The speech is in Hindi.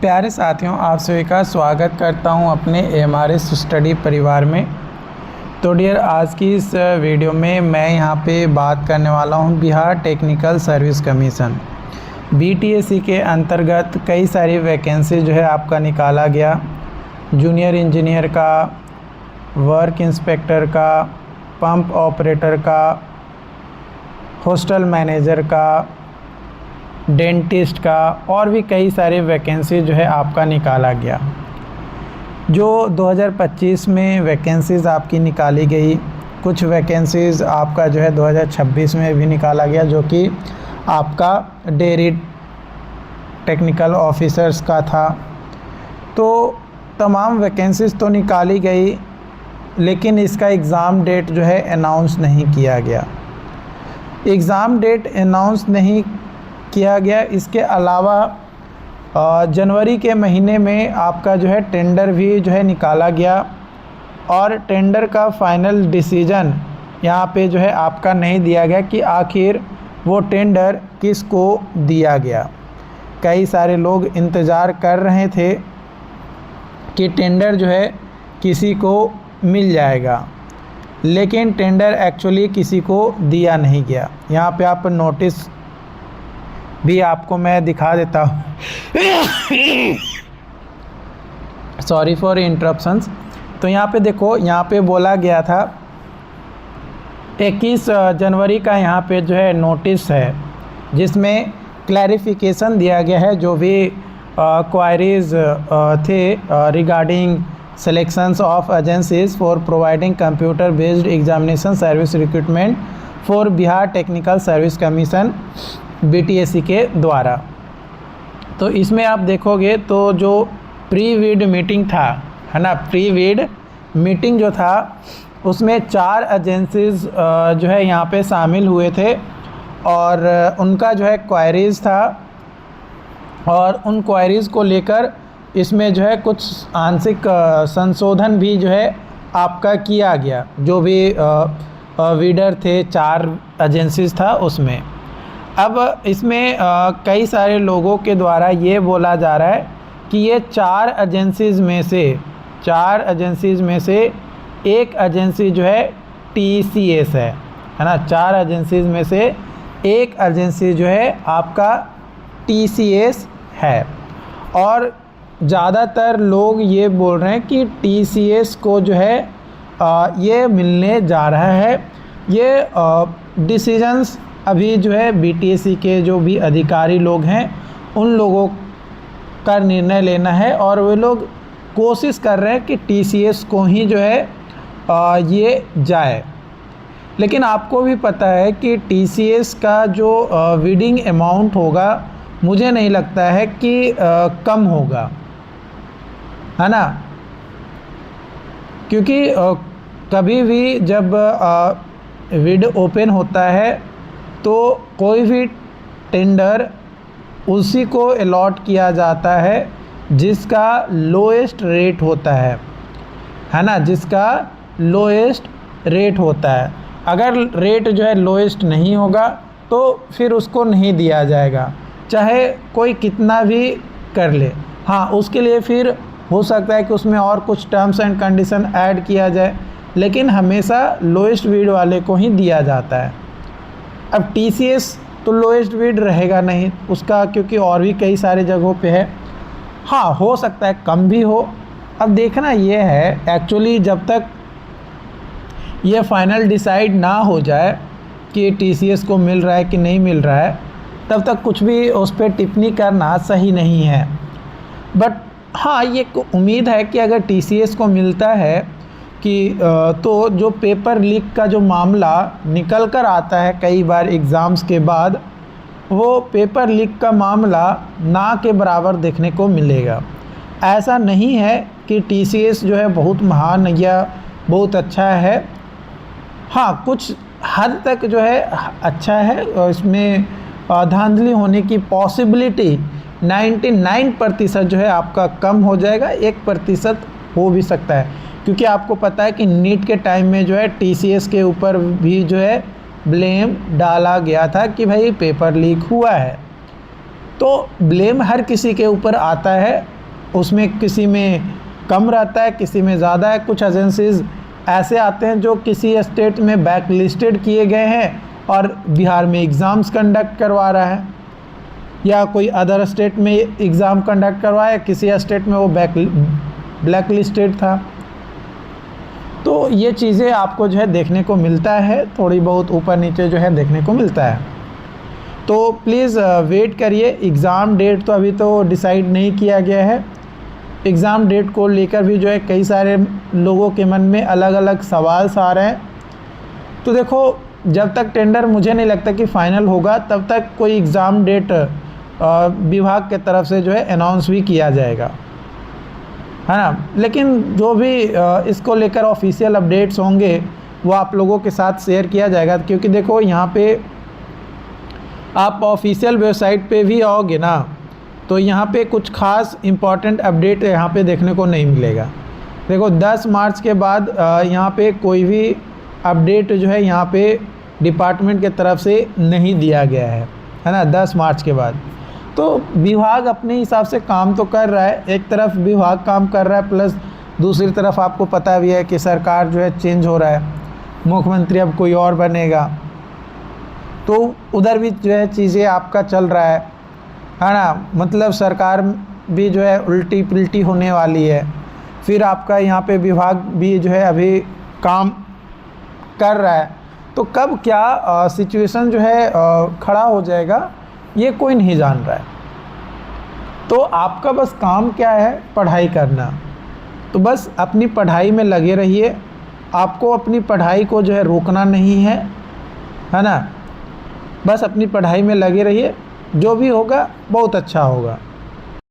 प्यारे साथियों, आप सभी का स्वागत करता हूं अपने AMRS स्टडी परिवार में। तो डियर, आज की इस वीडियो में मैं यहां पे बात करने वाला हूं Bihar technical service commission BTSC के अंतर्गत कई सारी वैकेंसी जो है आपका निकाला गया। जूनियर इंजीनियर का, वर्क इंस्पेक्टर का, पंप ऑपरेटर का, हॉस्टल मैनेजर का, डेंटिस्ट का और भी कई सारे वैकेंसी जो है आपका निकाला गया। जो 2025 में वैकेंसीज़ आपकी निकाली गई, कुछ वैकेंसीज़ आपका जो है 2026 में भी निकाला गया, जो कि आपका डेयरी टेक्निकल ऑफिसर्स का था। तो तमाम वैकेंसीज़ तो निकाली गई, लेकिन इसका एग्ज़ाम डेट जो है अनाउंस नहीं किया गया। एग्ज़ाम डेट अनाउंस नहीं किया गया। इसके अलावा जनवरी के महीने में आपका जो है टेंडर भी जो है निकाला गया और टेंडर का फाइनल डिसीजन यहाँ पे जो है आपका नहीं दिया गया कि आखिर वो टेंडर किसको दिया गया। कई सारे लोग इंतज़ार कर रहे थे कि टेंडर जो है किसी को मिल जाएगा, लेकिन टेंडर एक्चुअली किसी को दिया नहीं गया। यहाँ पे आप नोटिस भी आपको मैं दिखा देता हूँ। Sorry for interruptions. तो यहाँ पे देखो, यहाँ पे बोला गया था 21 जनवरी का यहाँ पे जो है नोटिस है, जिसमें क्लैरिफिकेशन दिया गया है जो भी क्वायरीज थे regarding selections of agencies for providing computer based examination service recruitment for Bihar Technical Service Commission BTSC के द्वारा। तो इसमें आप देखोगे तो जो प्री-विड मीटिंग था, है ना, प्री-विड मीटिंग जो था उसमें 4 एजेंसीज़ जो है यहाँ पे शामिल हुए थे और उनका जो है क्वायरीज़ था और उन क्वायरीज़ को लेकर इसमें जो है कुछ आंशिक संशोधन भी जो है आपका किया गया। जो भी वीडर थे, 4 एजेंसीज़ था उसमें। अब इसमें कई सारे लोगों के द्वारा ये बोला जा रहा है कि ये 4 एजेंसीज़ में से एक एजेंसी जो है TCS है ना। 4 एजेंसीज़ में से एक एजेंसी जो है आपका TCS है और ज़्यादातर लोग ये बोल रहे हैं कि TCS को जो है ये मिलने जा रहा है। ये डिसीजंस अभी जो है BTSC के जो भी अधिकारी लोग हैं उन लोगों का निर्णय लेना है और वे लोग कोशिश कर रहे हैं कि TCS को ही जो है ये जाए। लेकिन आपको भी पता है कि TCS का जो बिडिंग अमाउंट होगा, मुझे नहीं लगता है कि कम होगा, है ना। क्योंकि कभी भी जब बिड ओपन होता है तो कोई भी टेंडर उसी को अलॉट किया जाता है जिसका लोएस्ट रेट होता है ना, जिसका लोएस्ट रेट होता है। अगर रेट जो है लोएस्ट नहीं होगा तो फिर उसको नहीं दिया जाएगा, चाहे कोई कितना भी कर ले। हाँ, उसके लिए फिर हो सकता है कि उसमें और कुछ टर्म्स एंड कंडीशन ऐड किया जाए, लेकिन हमेशा लोएस्ट बिड वाले को ही दिया जाता है। अब TCS तो लोएस्ट बिड रहेगा नहीं उसका, क्योंकि और भी कई सारे जगहों पे है। हाँ, हो सकता है कम भी हो। अब देखना ये है एक्चुअली, जब तक ये फाइनल डिसाइड ना हो जाए कि TCS को मिल रहा है कि नहीं मिल रहा है, तब तक कुछ भी उस पर टिप्पणी करना सही नहीं है। बट हाँ, ये उम्मीद है कि अगर TCS को मिलता है कि तो जो पेपर लीक का जो मामला निकल कर आता है कई बार एग्ज़ाम्स के बाद, वो पेपर लीक का मामला ना के बराबर देखने को मिलेगा। ऐसा नहीं है कि TCS जो है बहुत महान या बहुत अच्छा है। हाँ, कुछ हद तक जो है अच्छा है और इसमें धांधली होने की पॉसिबिलिटी 99% जो है आपका कम हो जाएगा, 1% हो भी सकता है। क्योंकि आपको पता है कि नीट के टाइम में जो है TCS के ऊपर भी जो है ब्लेम डाला गया था कि भाई पेपर लीक हुआ है। तो ब्लेम हर किसी के ऊपर आता है, उसमें किसी में कम रहता है, किसी में ज़्यादा है। कुछ एजेंसीज़ ऐसे आते हैं जो किसी स्टेट में बैक लिस्टेड किए गए हैं और बिहार में एग्ज़ाम्स कंडक्ट करवा रहा है, या कोई अदर स्टेट में एग्ज़ाम कंडक्ट करवाया, किसी स्टेट में वो ब्लैक लिस्टेड था। तो ये चीज़ें आपको जो है देखने को मिलता है, थोड़ी बहुत ऊपर नीचे जो है देखने को मिलता है। तो प्लीज़ वेट करिए, एग्ज़ाम डेट तो अभी तो डिसाइड नहीं किया गया है। एग्ज़ाम डेट को लेकर भी जो है कई सारे लोगों के मन में अलग अलग सवाल आ रहे हैं। तो देखो, जब तक टेंडर मुझे नहीं लगता कि फ़ाइनल होगा, तब तक कोई एग्ज़ाम डेट विभाग के तरफ से जो है अनाउंस भी किया जाएगा, है ना। लेकिन जो भी इसको लेकर ऑफिशियल अपडेट्स होंगे वो आप लोगों के साथ शेयर किया जाएगा। क्योंकि देखो, यहाँ पे आप ऑफिशियल वेबसाइट पे भी आओगे ना, तो यहाँ पे कुछ खास इम्पॉर्टेंट अपडेट यहाँ पे देखने को नहीं मिलेगा। देखो, 10 मार्च के बाद यहाँ पे कोई भी अपडेट जो है यहाँ पे डिपार्टमेंट के तरफ से नहीं दिया गया है ना, 10 मार्च के बाद। तो विभाग अपने हिसाब से काम तो कर रहा है, एक तरफ विभाग काम कर रहा है, प्लस दूसरी तरफ आपको पता भी है कि सरकार जो है चेंज हो रहा है, मुख्यमंत्री अब कोई और बनेगा, तो उधर भी जो है चीज़ें आपका चल रहा है ना। मतलब सरकार भी जो है उल्टी पुल्टी होने वाली है, फिर आपका यहाँ पे विभाग भी जो है अभी काम कर रहा है। तो कब क्या सिचुएशन जो है खड़ा हो जाएगा, ये कोई नहीं जान रहा है। तो आपका बस काम क्या है, पढ़ाई करना। तो बस अपनी पढ़ाई में लगे रहिए, आपको अपनी पढ़ाई को जो है रोकना नहीं है ना। बस अपनी पढ़ाई में लगे रहिए, जो भी होगा बहुत अच्छा होगा।